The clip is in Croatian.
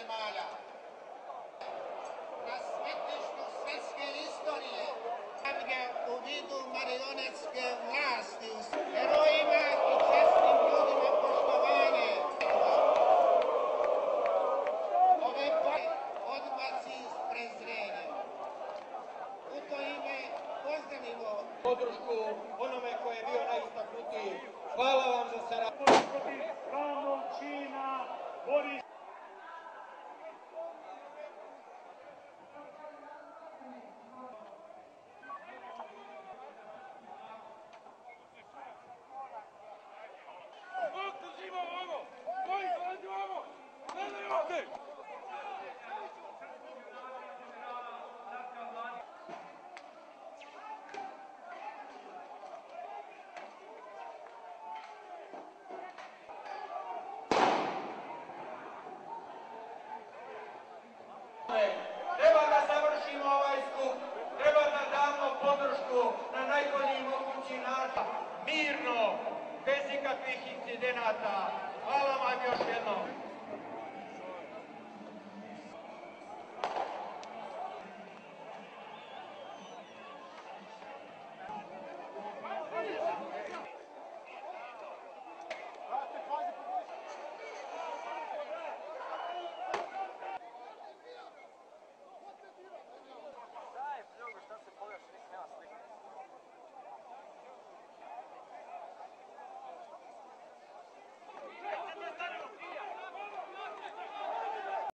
zemalja. Na smetlištu svjetske istorije u vidu marionetske vlasti u herojima i čestnim ljudima poštovanje. Ove odbaci s prezrenjem. U to ime pozdravimo podršku onome koji je bio najistaknutiji. Hvala vam za saradnju. Protiv pravnog čina Boris. Treba da završimo ovaj skup, treba da damo podršku na najbolji mogući način, mirno, bez ikakvih incidenata. Hvala vam još jednom.